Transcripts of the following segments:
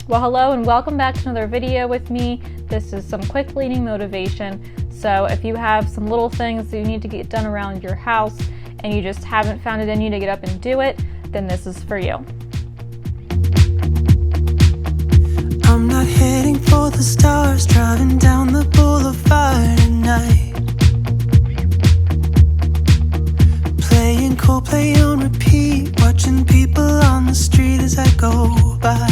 Well, hello and welcome back to another video with me. This is some quick cleaning motivation. So if you have some little things that you need to get done around your house and you just haven't found it in you to get up and do it, then this is for you. I'm not heading for the stars, driving down the boulevard at night, playing Coldplay on repeat, watching people on the street as I go by.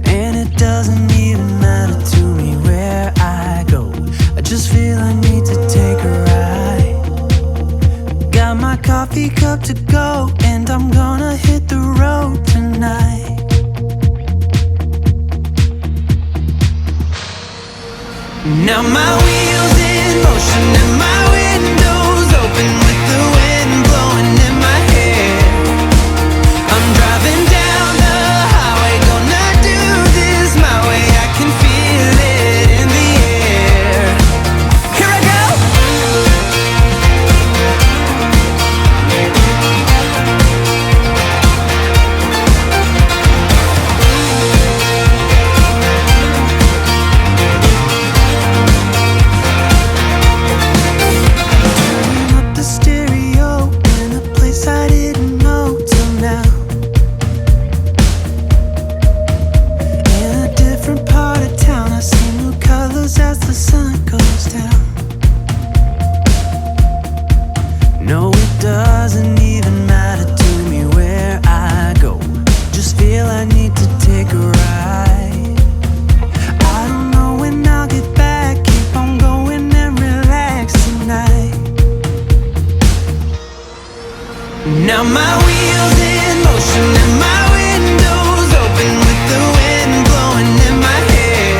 And it doesn't even matter to me where I go, I just feel I need to take a ride. Got my coffee cup to go, and I'm gonna hit the road tonight. Now my wheels in motion and my windows open with the wind blowing in my hair. I'm driving down the highway, gonna do this my way. I can feel it in the air. Here I go. No, it doesn't even matter to me where I go, just feel I need to take a ride. I don't know when I'll get back, keep on going and relax tonight. Now my wheels in motion and my windows open with the wind blowing in my hair.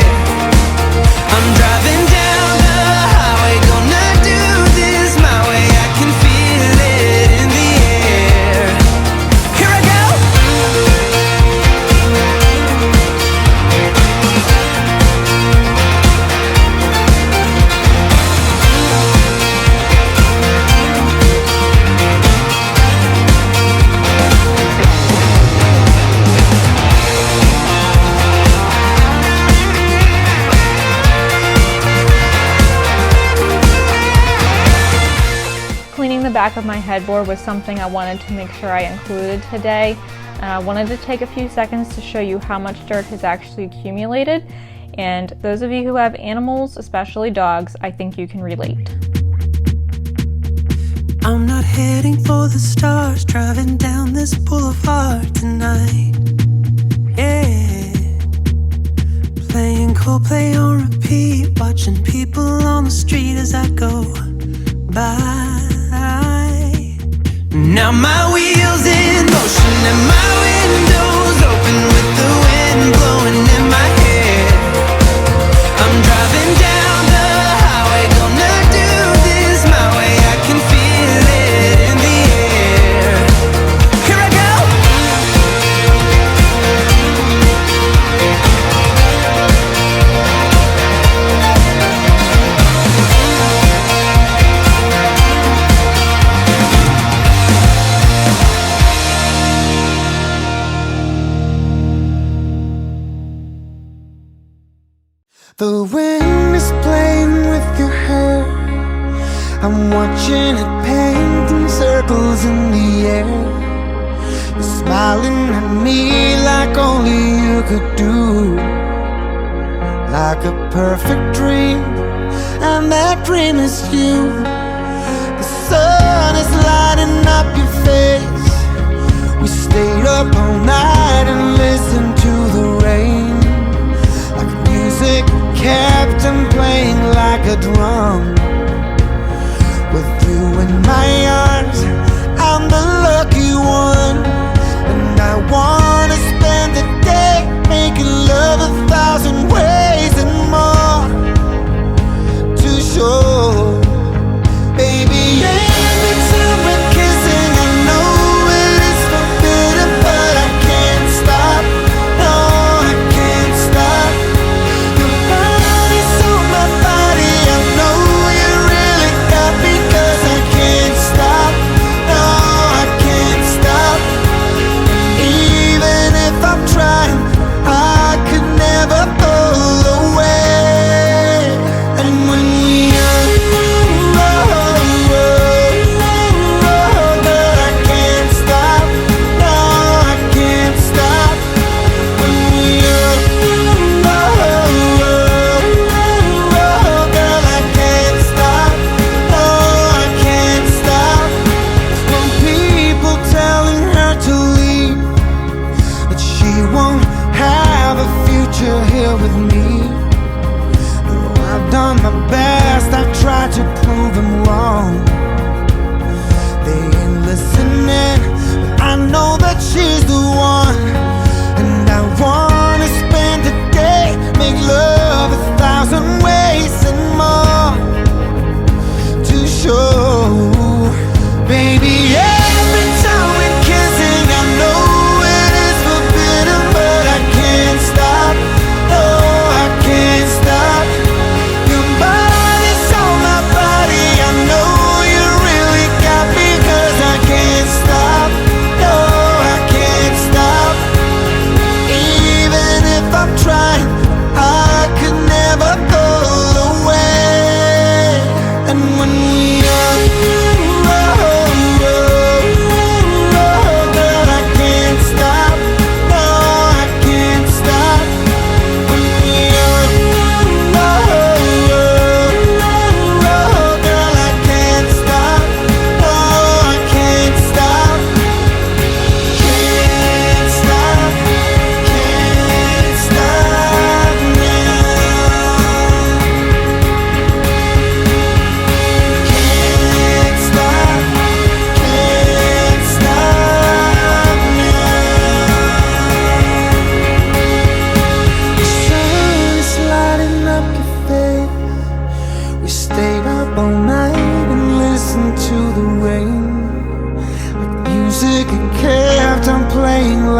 I'm driving down the highway, gonna do this my way. I can feel it in the air. Here I go. Cleaning the back of my headboard was something I wanted to make sure I included today. I wanted to take a few seconds to show you how much dirt has actually accumulated, and those of you who have animals, especially dogs, I think you can relate. I'm not heading for the stars, driving down this boulevard tonight. Yeah, playing Coldplay on repeat, watching people on the street as I go by. Now my wheels in motion and my windows open with the wind blowing in my hair. I'm driving down the highway, gonna do this my way. I can feel it in the air. Here I go. The wind is playing with your hair, I'm watching it painting circles in the air. You're smiling at me like only you could do, like a perfect dream, and that dream is you. The sun is lighting up your face, we stayed up all night and listened to the rain, like music kept on playing like a drum. With you in my arms, I'm the lucky one, and I wanna spend the day making love 1,000 ways and more to show. Baby, every time we're kissing, I know it is forbidden, but I can't stop. No, I can't stop. Your body's on my body, I know you really got me, 'cause I can't stop.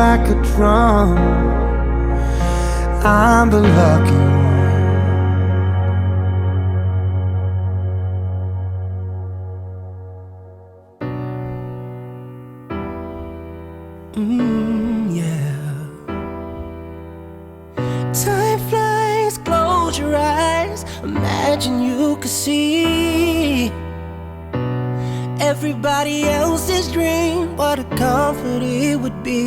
like a drum. I'm the lucky one. Yeah. Time flies, close your eyes. Imagine you could see everybody else's dream. What a comfort it would be.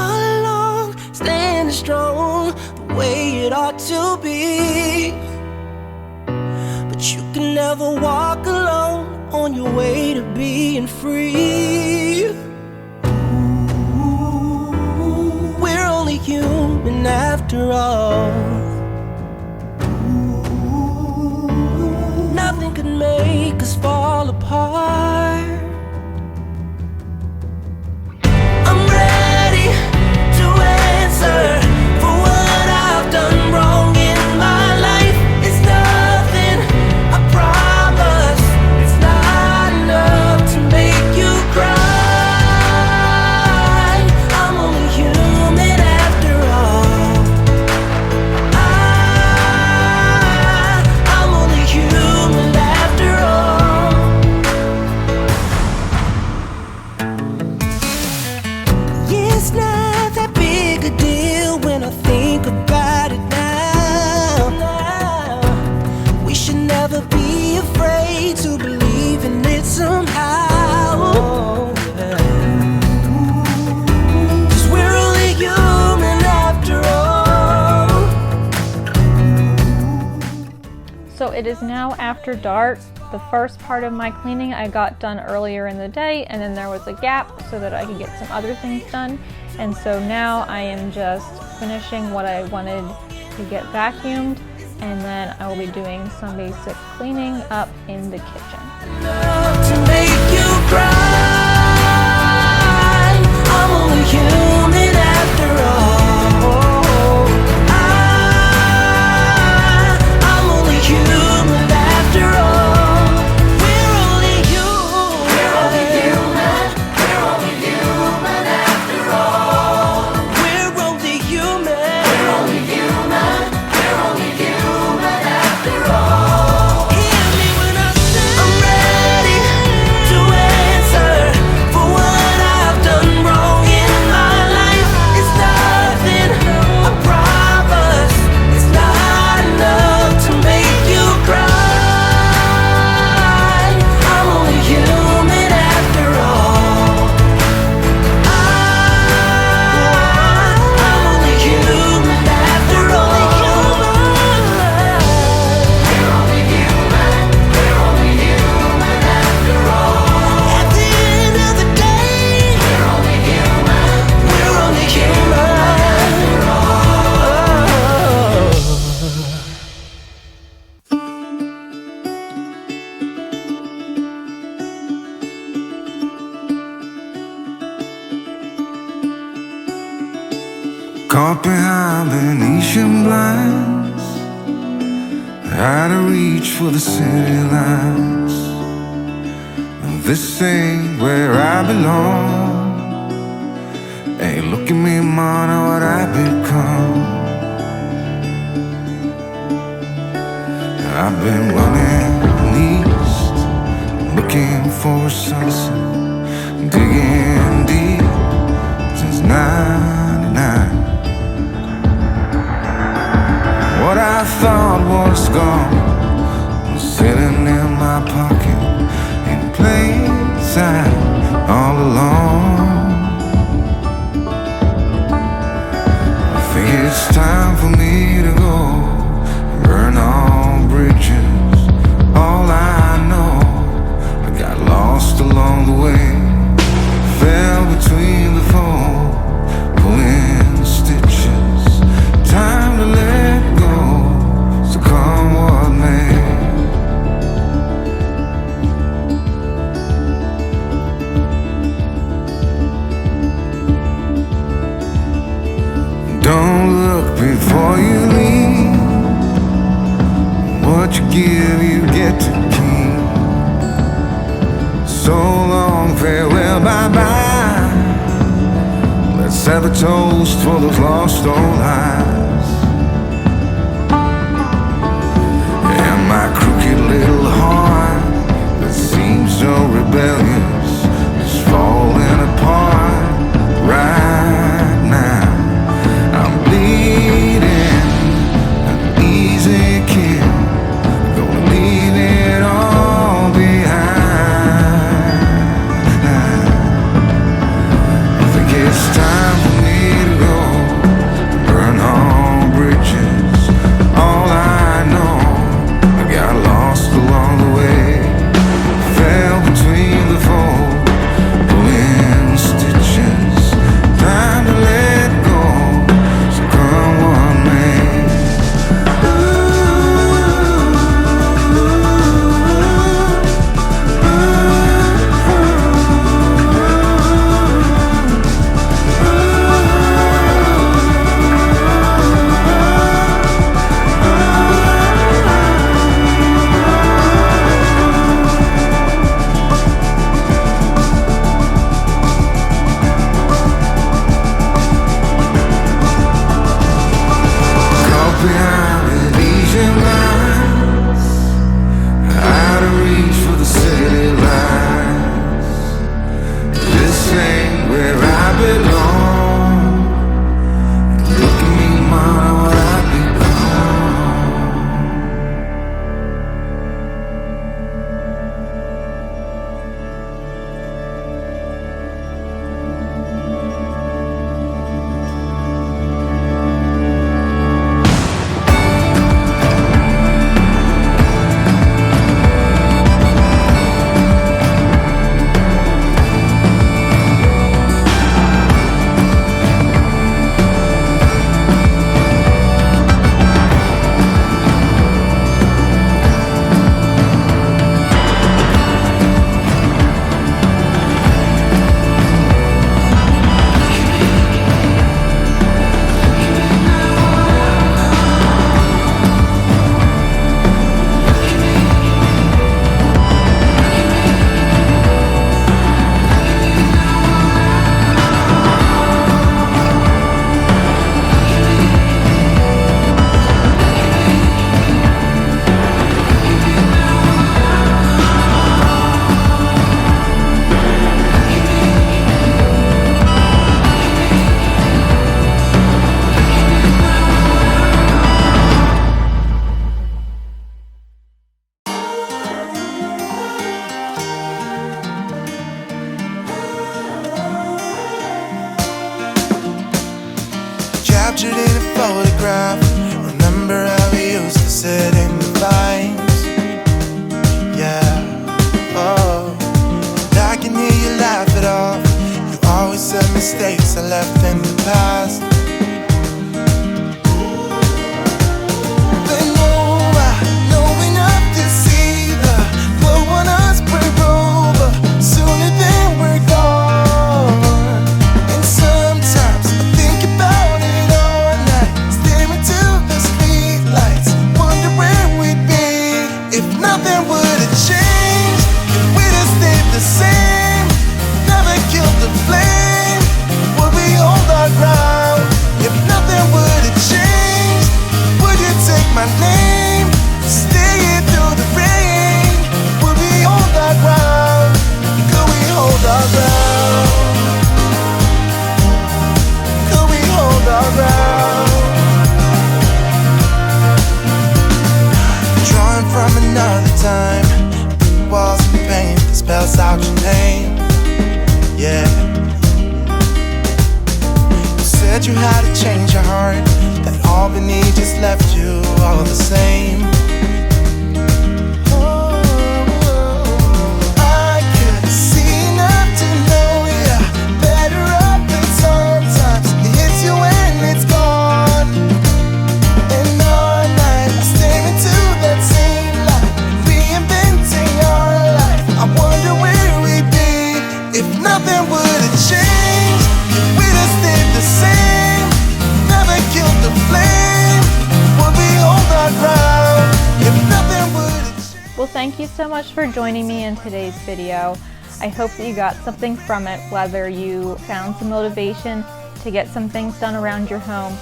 All along, standing strong, the way it ought to be. But you can never walk alone on your way to being free. We're only human after all. Nothing could make us fall apart. I'm ready to answer for what I've done wrong in my life. It's nothing, I promise. It's not enough to make you cry. I'm only human after all. I'm only human after all. Yeah, it's not that big a deal when I think about it now. We should never be afraid to believe in it somehow. 'Cause we're only human after all. So it is now after dark. The first part of my cleaning I got done earlier in the day, and then there was a gap so that I could get some other things done. And so now I am just finishing what I wanted to get vacuumed, and then I will be doing some basic cleaning up in the kitchen. To make you cry, I'm only human after all. I'm only human after all. We're only human. We're only human. We're only human after all. We're only human. We're only human. We're only human after all. Hear me when I say I'm ready to answer for what I've done wrong in my life. It's nothing, I promise. It's not enough to make you cry. I'm only human after all. I'm only human after all. We're only human. We're only human after all. At the end of the day, we're only human. We're only human after all. Caught behind Venetian blinds, out of reach for the city lights. This ain't where I belong. Hey, look at me, man, what I've become. I've been running east, looking for a sunset, digging deep since '99. What I thought was gone was sitting in my pocket in plain sight all along. I think it's time for me to go, burn all bridges. All I know, I got lost along the way, fell between the foam, pulling stitches. Time to let go, so come what may. Don't look before you leave. What you give, you get to keep. So long, farewell, bye-bye. toast for those lost old eyes. And my crooked little heart that seems so rebellious is falling apart right now. I'm bleeding an easy kill, gonna leave it all behind. I think it's time for me to go, burn all bridges. All I know, I got lost along the way, fell between the fold, pulling stitches. Time to let go, so come what may. Caught behind Elysian lines, out of reach for the city lights. This ain't where I belong. Look at me, mama, what I've become. Captured in a photograph. Remember how we used to sit in the vines? Yeah, oh. And I can hear you laugh it off. You always said mistakes I left in the past. But no, I know enough to see the glow on us break over sooner than we're gone. And sometimes I think about it all night, staring to the street lights, wonder where we'd be if nothing would have changed, if we'd have stayed the same, never killed the flame. Would we hold our ground if nothing would have changed? Would you take my name, stay here through the rain? Would we hold our ground? Could we hold our ground? Could we hold our ground? Drawing from another time, walls of paint that spells out your name. Yeah. You said you had to change your heart, that Albany just left you all the same. I could see enough to know ya better up, but sometimes it hits you when it's gone. And all night I stare into that same light, reinventing our life. I wonder where we'd be if nothing would have changed, if we'd have stayed the same, never killed the flame. Would we hold our ground if nothing would have changed? Well, thank you so much for joining me in today's video. I hope that you got something from it, whether you found some motivation to to get some things done around your home,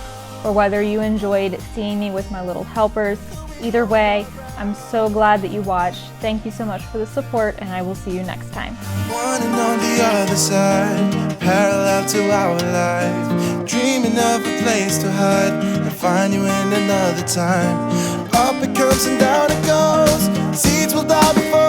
or whether you enjoyed seeing me with my little helpers. Either way, I'm so glad that you watched. Thank you so much for the support, and I will see you next time. One and on the other side, parallel to our life, dreaming of a place to hide and find you in another time. Up it comes and down it goes, seeds will die before